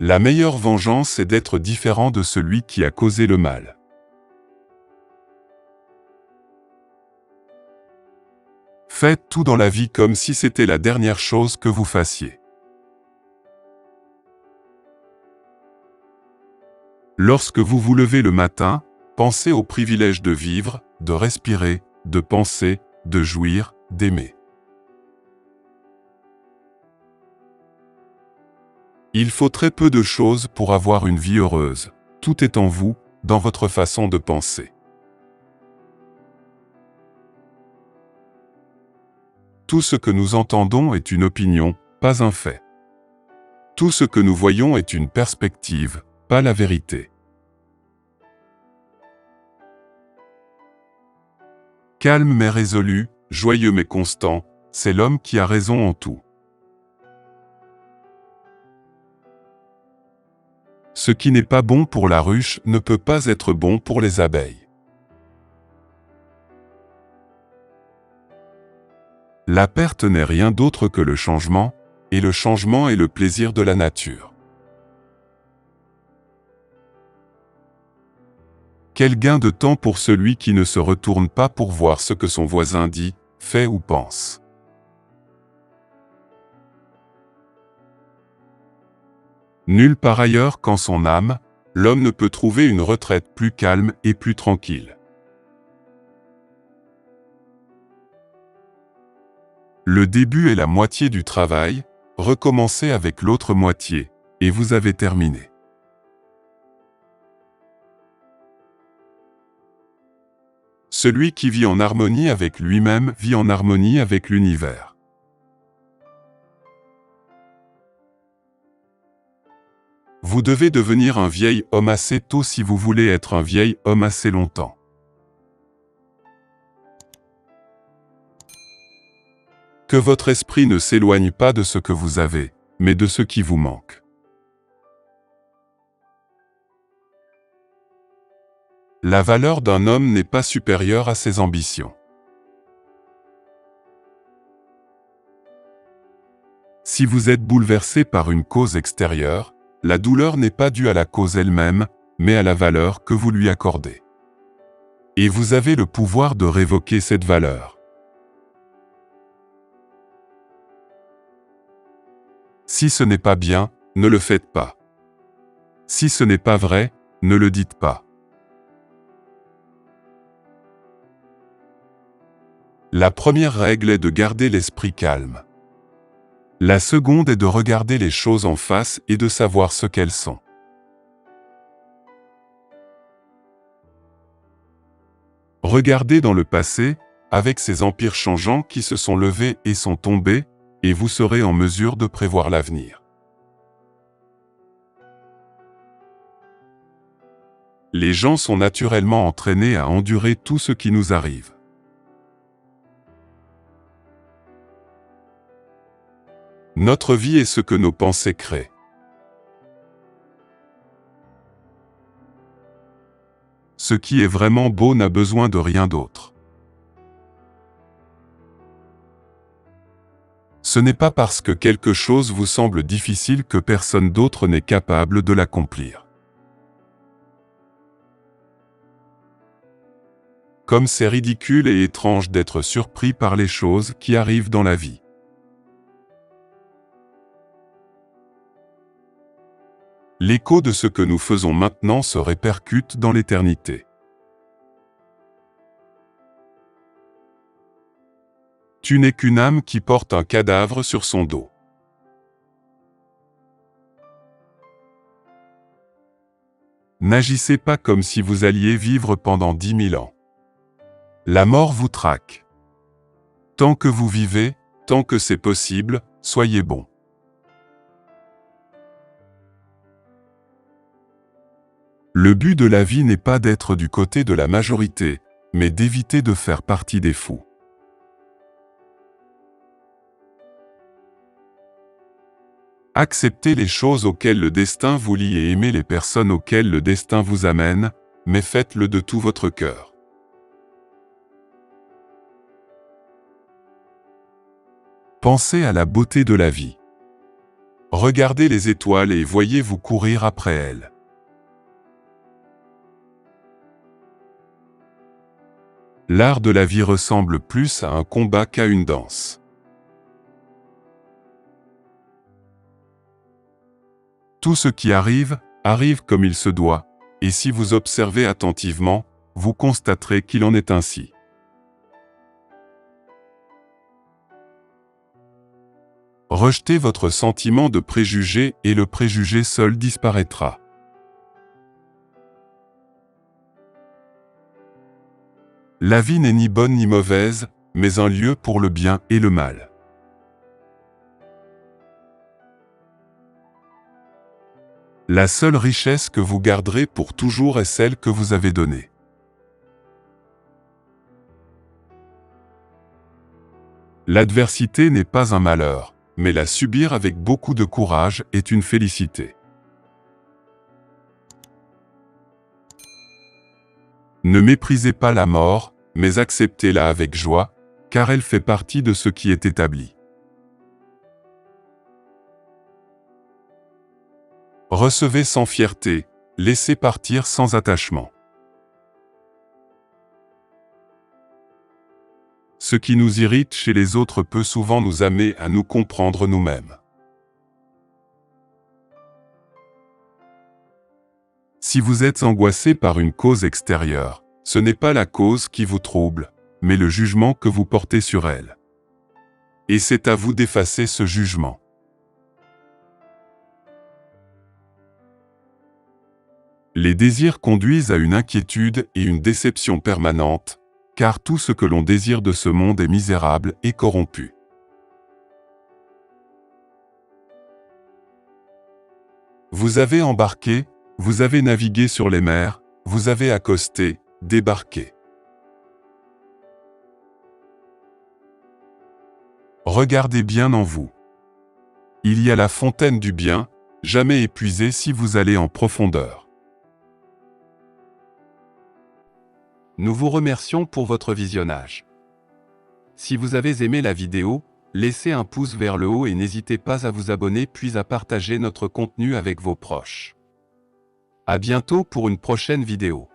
La meilleure vengeance est d'être différent de celui qui a causé le mal. Faites tout dans la vie comme si c'était la dernière chose que vous fassiez. Lorsque vous vous levez le matin, pensez au privilège de vivre, de respirer, de penser, de jouir, d'aimer. Il faut très peu de choses pour avoir une vie heureuse. Tout est en vous, dans votre façon de penser. Tout ce que nous entendons est une opinion, pas un fait. Tout ce que nous voyons est une perspective, pas la vérité. Calme mais résolu, joyeux mais constant, c'est l'homme qui a raison en tout. Ce qui n'est pas bon pour la ruche ne peut pas être bon pour les abeilles. La perte n'est rien d'autre que le changement, et le changement est le plaisir de la nature. Quel gain de temps pour celui qui ne se retourne pas pour voir ce que son voisin dit, fait ou pense. Nulle part ailleurs qu'en son âme, l'homme ne peut trouver une retraite plus calme et plus tranquille. Le début est la moitié du travail, recommencez avec l'autre moitié, et vous avez terminé. Celui qui vit en harmonie avec lui-même vit en harmonie avec l'univers. Vous devez devenir un vieil homme assez tôt si vous voulez être un vieil homme assez longtemps. Que votre esprit ne s'éloigne pas de ce que vous avez, mais de ce qui vous manque. La valeur d'un homme n'est pas supérieure à ses ambitions. Si vous êtes bouleversé par une cause extérieure, la douleur n'est pas due à la cause elle-même, mais à la valeur que vous lui accordez. Et vous avez le pouvoir de révoquer cette valeur. Si ce n'est pas bien, ne le faites pas. Si ce n'est pas vrai, ne le dites pas. La première règle est de garder l'esprit calme. La seconde est de regarder les choses en face et de savoir ce qu'elles sont. Regardez dans le passé, avec ces empires changeants qui se sont levés et sont tombés, et vous serez en mesure de prévoir l'avenir. Les gens sont naturellement entraînés à endurer tout ce qui nous arrive. Notre vie est ce que nos pensées créent. Ce qui est vraiment beau n'a besoin de rien d'autre. Ce n'est pas parce que quelque chose vous semble difficile que personne d'autre n'est capable de l'accomplir. Comme c'est ridicule et étrange d'être surpris par les choses qui arrivent dans la vie. L'écho de ce que nous faisons maintenant se répercute dans l'éternité. Tu n'es qu'une âme qui porte un cadavre sur son dos. N'agissez pas comme si vous alliez vivre pendant 10 000 ans. La mort vous traque. Tant que vous vivez, tant que c'est possible, soyez bon. Le but de la vie n'est pas d'être du côté de la majorité, mais d'éviter de faire partie des fous. Acceptez les choses auxquelles le destin vous lie et aimez les personnes auxquelles le destin vous amène, mais faites-le de tout votre cœur. Pensez à la beauté de la vie. Regardez les étoiles et voyez-vous courir après elles. L'art de la vie ressemble plus à un combat qu'à une danse. Tout ce qui arrive, arrive comme il se doit, et si vous observez attentivement, vous constaterez qu'il en est ainsi. Rejetez votre sentiment de préjugé et le préjugé seul disparaîtra. La vie n'est ni bonne ni mauvaise, mais un lieu pour le bien et le mal. La seule richesse que vous garderez pour toujours est celle que vous avez donnée. L'adversité n'est pas un malheur, mais la subir avec beaucoup de courage est une félicité. Ne méprisez pas la mort, mais acceptez-la avec joie, car elle fait partie de ce qui est établi. Recevez sans fierté, laissez partir sans attachement. Ce qui nous irrite chez les autres peut souvent nous amener à nous comprendre nous-mêmes. Si vous êtes angoissé par une cause extérieure, ce n'est pas la cause qui vous trouble, mais le jugement que vous portez sur elle. Et c'est à vous d'effacer ce jugement. Les désirs conduisent à une inquiétude et une déception permanente, car tout ce que l'on désire de ce monde est misérable et corrompu. Vous avez embarqué, vous avez navigué sur les mers, vous avez accosté, débarqué. Regardez bien en vous. Il y a la fontaine du bien, jamais épuisée si vous allez en profondeur. Nous vous remercions pour votre visionnage. Si vous avez aimé la vidéo, laissez un pouce vers le haut et n'hésitez pas à vous abonner puis à partager notre contenu avec vos proches. À bientôt pour une prochaine vidéo.